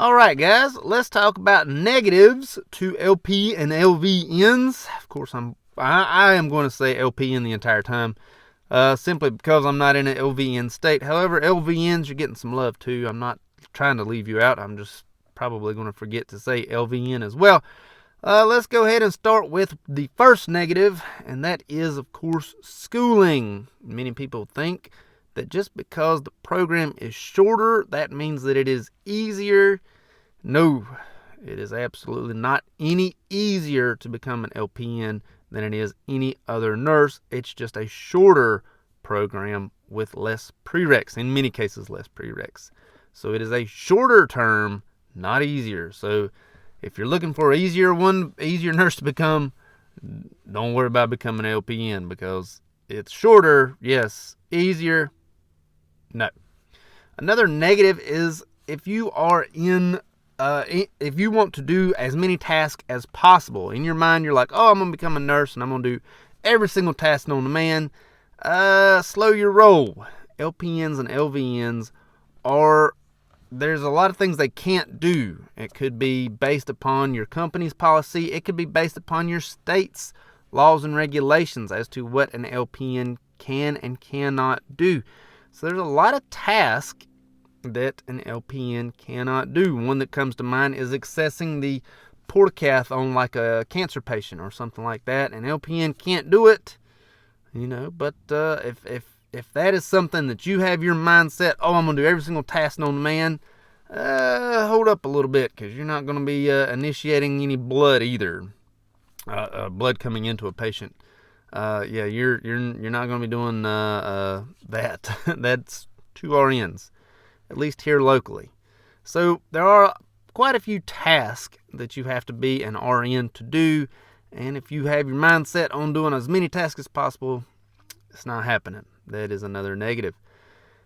All right, guys, let's talk about negatives to LP and LVNs. Of course, I am going to say LPN the entire time, simply because I'm not in an LVN state. However, LVNs, you're getting some love too. I'm not trying to leave you out. I'm just probably going to forget to say LVN as well. Let's go ahead and start with the first negative, and that is, of course, schooling. Many people think that just because the program is shorter, that means that it is easier. No, it is absolutely not any easier to become an LPN than it is any other nurse. It's just a shorter program with less prereqs, in many cases less prereqs. So it is a shorter term, not easier. So if you're looking for an easier nurse to become, don't worry about becoming an LPN, because it's shorter, yes. Easier, no. Another negative is if you want to do as many tasks as possible. In your mind, you're like, oh, I'm going to become a nurse and I'm going to do every single task known to man. Slow your roll. LPNs and LVNs there's a lot of things they can't do. It could be based upon your company's policy. It could be based upon your state's laws and regulations as to what an LPN can and cannot do. So there's a lot of tasks that an LPN cannot do. One that comes to mind is accessing the portacath on like a cancer patient or something like that. An LPN can't do it, but if that is something that you have your mindset, oh, I'm going to do every single task known to man, hold up a little bit, because you're not going to be initiating any blood either. Blood coming into a patient. You're not going to be doing that. That's 2 RNs, at least here locally. So there are quite a few tasks that you have to be an RN to do, and if you have your mindset on doing as many tasks as possible, it's not happening. That is another negative.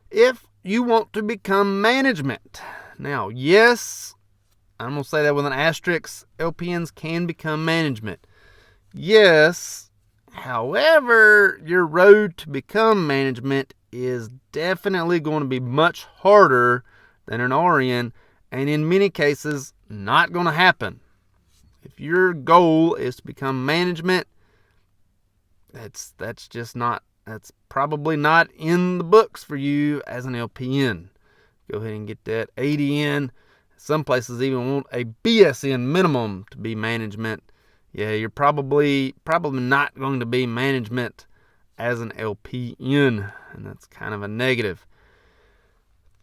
If you want to become management, now, yes, I'm going to say that with an asterisk, LPNs can become management. Yes, however, your road to become management is definitely going to be much harder than an RN, and in many cases, not going to happen. If your goal is to become management, that's probably not in the books for you as an LPN. Go ahead and get that ADN. Some places even want a BSN minimum to be management. Yeah, you're probably not going to be management as an LPN, and that's kind of a negative.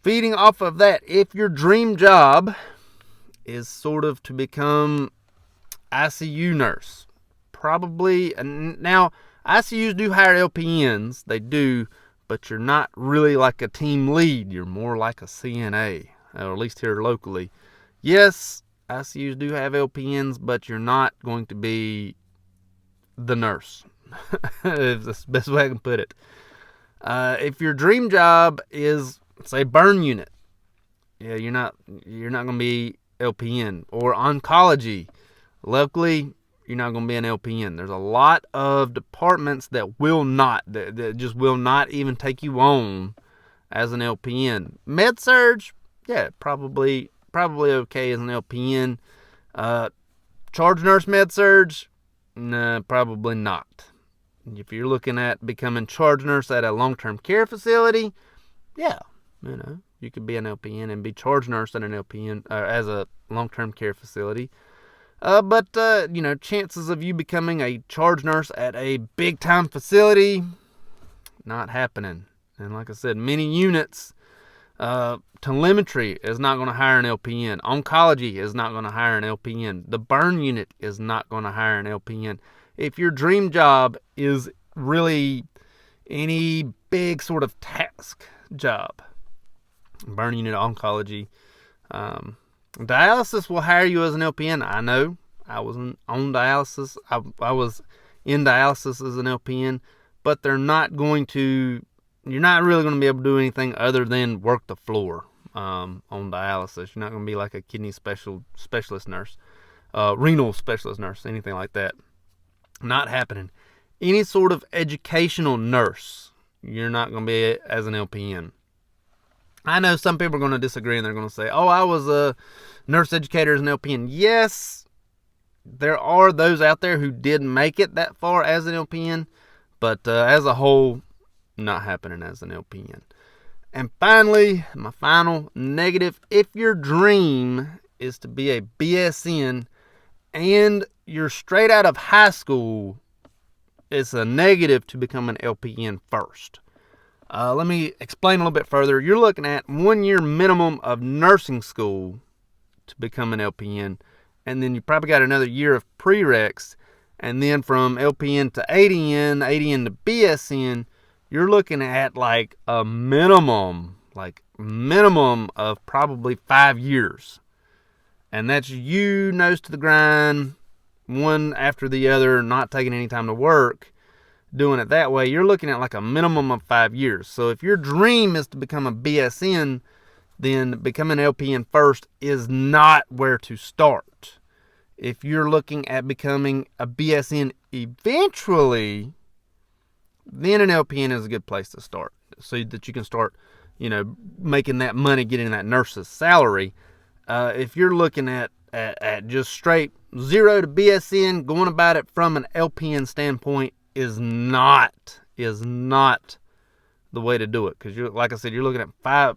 Feeding off of that, if your dream job is sort of to become ICU nurse, probably, now ICUs do hire LPNs, they do, but you're not really like a team lead. You're more like a CNA, or at least here locally. Yes, ICUs do have LPNs, but you're not going to be the nurse. That's the best way I can put it. If your dream job is, say, burn unit, yeah, you're not going to be LPN. Or oncology, locally, you're not going to be an LPN. There's a lot of departments that just will not even take you on as an LPN. Med-surg, yeah, probably okay as an LPN. Charge nurse med-surg, no, probably not. If you're looking at becoming charge nurse at a long-term care facility, yeah, you could be an LPN and be charge nurse at an LPN as a long-term care facility. But chances of you becoming a charge nurse at a big-time facility, not happening. And like I said, many units, telemetry is not going to hire an LPN. Oncology is not going to hire an LPN. The burn unit is not going to hire an LPN. If your dream job is really any big sort of task job, burn unit, oncology, dialysis will hire you as an LPN. I know. I wasn't on dialysis. I was in dialysis as an LPN, but you're not really going to be able to do anything other than work the floor on dialysis. You're not going to be like a kidney specialist nurse, renal specialist nurse, anything like that. Not happening. Any sort of educational nurse, you're not going to be as an LPN. I know some people are going to disagree and they're going to say, oh, I was nurse educator as an LPN. Yes, there are those out there who did make it that far as an LPN, but as a whole, not happening as an LPN. And finally, my final negative, if your dream is to be a BSN and you're straight out of high school, it's a negative to become an LPN first. Let me explain a little bit further. You're looking at 1 year minimum of nursing school to become an LPN, and then you probably got another year of prereqs, and then from LPN to ADN to BSN, you're looking at like a minimum of probably 5 years. And that's you nose to the grind, one after the other, not taking any time to work, doing it that way. You're looking at like a minimum of 5 years. So if your dream is to become a BSN, then becoming an LPN first is not where to start. If you're looking at becoming a BSN eventually, then an LPN is a good place to start, so that you can start, making that money, getting that nurse's salary. If you're looking at just straight 0 to BSN, going about it from an LPN standpoint is not the way to do it, because like I said, you're looking at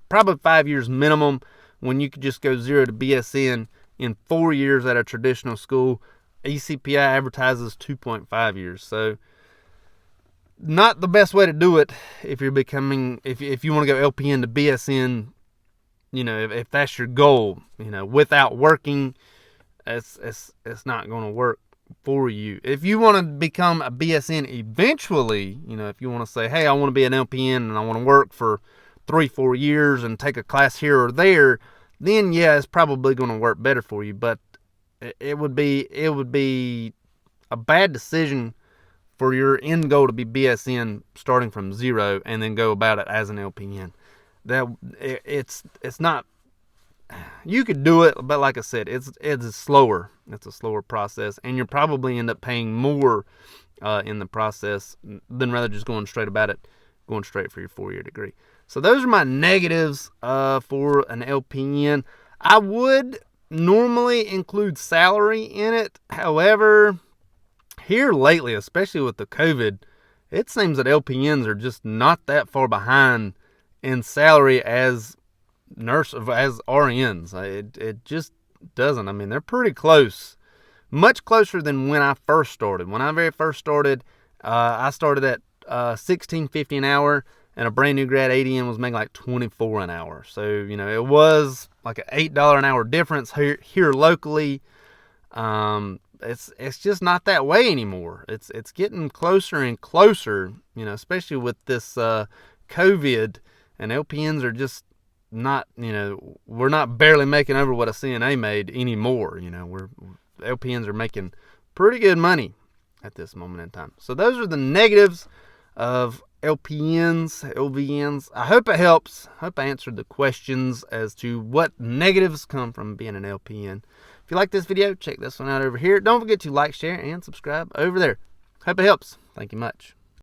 probably 5 years minimum, when you could just go 0 to BSN in 4 years at a traditional school. ECPI advertises 2.5 years, so not the best way to do it if you're if you want to go LPN to BSN, if that's your goal, without working, it's not going to work for you. If you want to become a BSN eventually, if you want to say, hey, I want to be an LPN and I want to work for 3-4 years and take a class here or there, then yeah, it's probably going to work better for you. But it would be a bad decision for your end goal to be BSN starting from 0 and then go about it as an LPN. It's not. You could do it, but like I said, it's slower. It's a slower process, and you'll probably end up paying more in the process than rather just going straight for your 4-year degree. So those are my negatives for an LPN. I would normally include salary in it. However, here lately, especially with the COVID, it seems that LPNs are just not that far behind in salary as RNs. It just doesn't. I mean, they're pretty close, much closer than when I first started. When I very first started, I started at $16.50 an hour, and a brand new grad ADN was making like $24 an hour. So it was like an $8 an hour difference here locally. It's just not that way anymore. It's getting closer and closer, especially with this COVID, and LPNs are just not, we're not barely making over what a CNA made anymore. LPNs are making pretty good money at this moment in time. So those are the negatives of LPNs, LVNs. I hope it helps. I hope I answered the questions as to what negatives come from being an LPN. If you like this video, check this one out over here. Don't forget to like, share, and subscribe over there. Hope it helps. Thank you much.